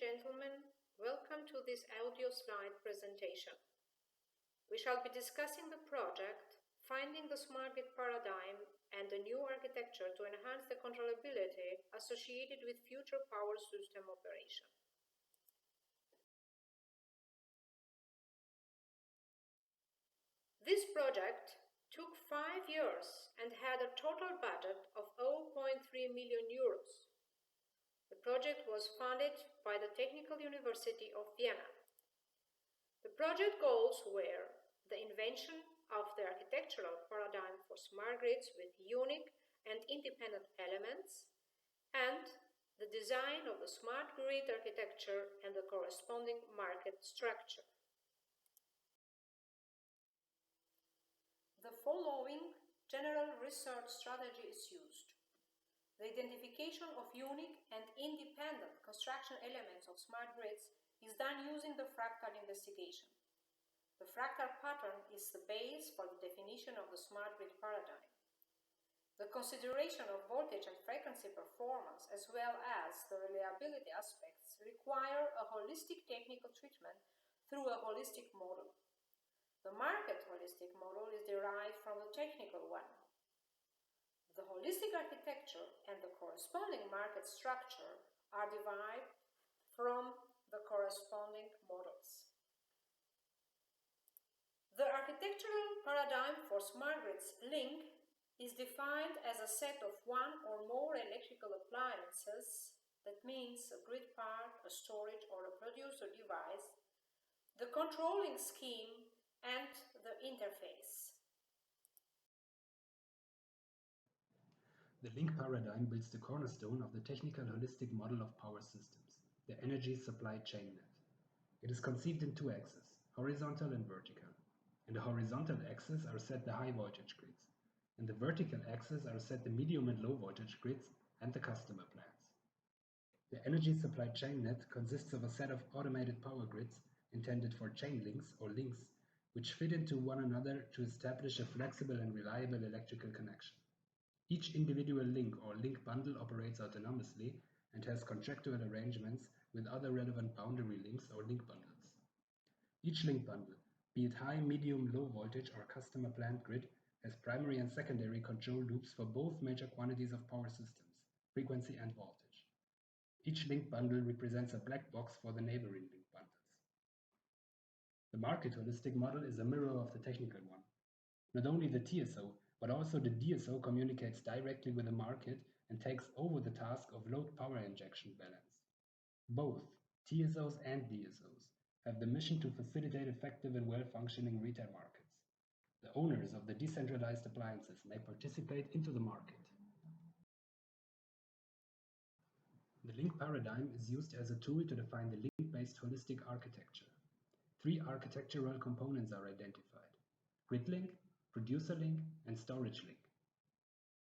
gentlemen, welcome to this audio slide presentation. We shall be discussing the project, Finding the Smart Grid Paradigm and a New Architecture to Enhance the Controllability Associated with Future Power System Operation. This project took 5 years and had a total budget of 0.3 million euros. The project was funded by the Technical University of Vienna. The project goals were the invention of the architectural paradigm for smart grids with unique and independent elements, and the design of the smart grid architecture and the corresponding market structure. The following general research strategy is used. The identification of unique and independent construction elements of smart grids is done using the fractal investigation. The fractal pattern is the base for the definition of the smart grid paradigm. The consideration of voltage and frequency performance as well as the reliability aspects require a holistic technical treatment through a holistic model. The market holistic model is derived from the technical one. The holistic architecture and the corresponding market structure are derived from the corresponding models. The architectural paradigm for smart grids link is defined as a set of one or more electrical appliances, that means a grid part, a storage or a producer device, the controlling scheme and the interface. The link paradigm builds the cornerstone of the technical holistic model of power systems, the energy supply chain net. It is conceived in two axes, horizontal and vertical. In the horizontal axis are set the high voltage grids. In the vertical axis are set the medium and low voltage grids and the customer plants. The energy supply chain net consists of a set of automated power grids intended for chain links or links, which fit into one another to establish a flexible and reliable electrical connection. Each individual link or link bundle operates autonomously and has contractual arrangements with other relevant boundary links or link bundles. Each link bundle, be it high, medium, low voltage or customer plant grid, has primary and secondary control loops for both major quantities of power systems, frequency and voltage. Each link bundle represents a black box for the neighboring link bundles. The market holistic model is a mirror of the technical one. Not only the TSO, but also the DSO communicates directly with the market and takes over the task of load power injection balance. Both TSOs and DSOs have the mission to facilitate effective and well-functioning retail markets. The owners of the decentralized appliances may participate into the market. The link paradigm is used as a tool to define the link-based holistic architecture. 3 architectural components are identified: grid link, producer link, and storage link.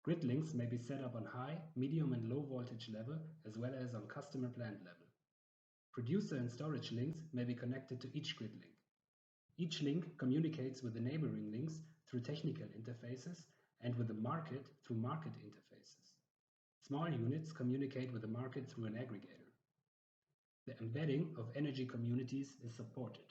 Grid links may be set up on high, medium, and low voltage level as well as on customer plant level. Producer and storage links may be connected to each grid link. Each link communicates with the neighboring links through technical interfaces and with the market through market interfaces. Small units communicate with the market through an aggregator. The embedding of energy communities is supported.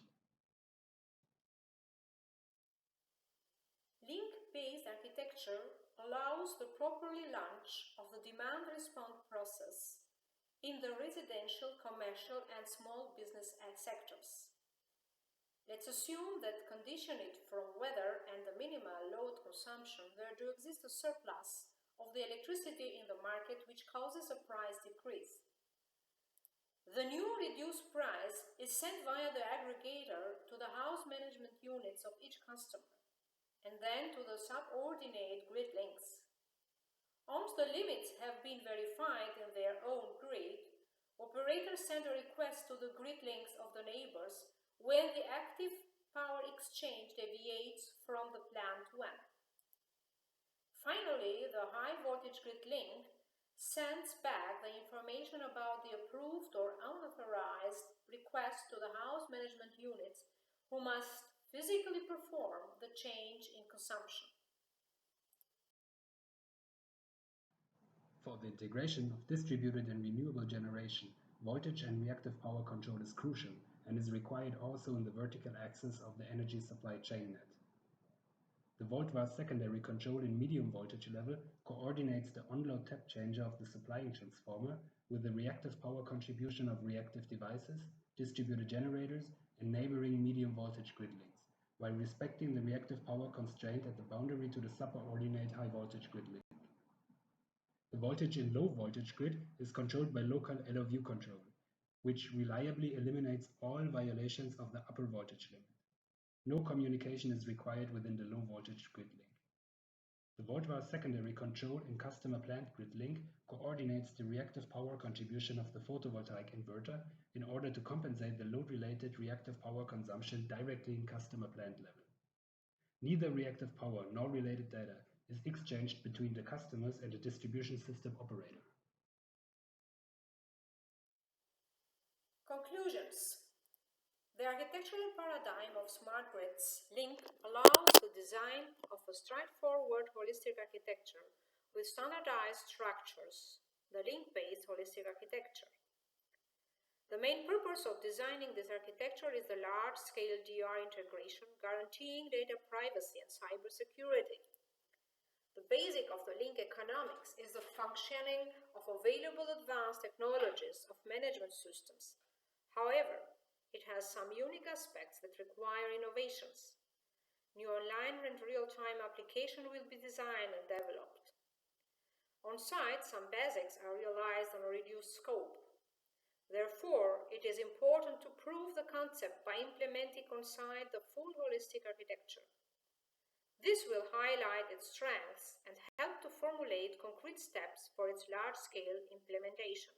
Link-based architecture allows the properly launch of the demand response process in the residential, commercial and small business sectors. Let's assume that conditioned from weather and the minimal load consumption, there do exist a surplus of the electricity in the market which causes a price decrease. The new reduced price is sent via the aggregator to the house management units of each customer and then to the subordinate grid links. Once the limits have been verified in their own grid, operators send a request to the grid links of the neighbors when the active power exchange deviates from the planned one. Finally, the high voltage grid link sends back the information about the approved or unauthorized request to the house management units, who must physically perform the change in consumption. For the integration of distributed and renewable generation voltage and reactive power control is crucial and is required also in the vertical axis of the energy supply chain net. The volt-VAR secondary control in medium voltage level coordinates the on-load tap changer of the supplying transformer with the reactive power contribution of reactive devices, distributed generators, and neighboring medium voltage grid links, while respecting the reactive power constraint at the boundary to the superordinate high voltage grid link. The voltage in low voltage grid is controlled by local LOV control, which reliably eliminates all violations of the upper voltage limit. No communication is required within the low voltage grid link. The volt-VAR secondary control in customer plant grid link coordinates the reactive power contribution of the photovoltaic inverter in order to compensate the load-related reactive power consumption directly in customer plant level. Neither reactive power nor related data is exchanged between the customers and the distribution system operator. Conclusions. The architectural paradigm of smart grids link allows the design of a straightforward holistic architecture with standardized structures, the link-based holistic architecture. The main purpose of designing this architecture is the large-scale DR integration, guaranteeing data privacy and cybersecurity. The basic of the link economics is the functioning of available advanced technologies of management systems. However, it has some unique aspects that require innovations. New online and real-time applications will be designed and developed. On-site, some basics are realized on a reduced scope. Therefore, it is important to prove the concept by implementing on-site the full holistic architecture. This will highlight its strengths and help to formulate concrete steps for its large-scale implementation.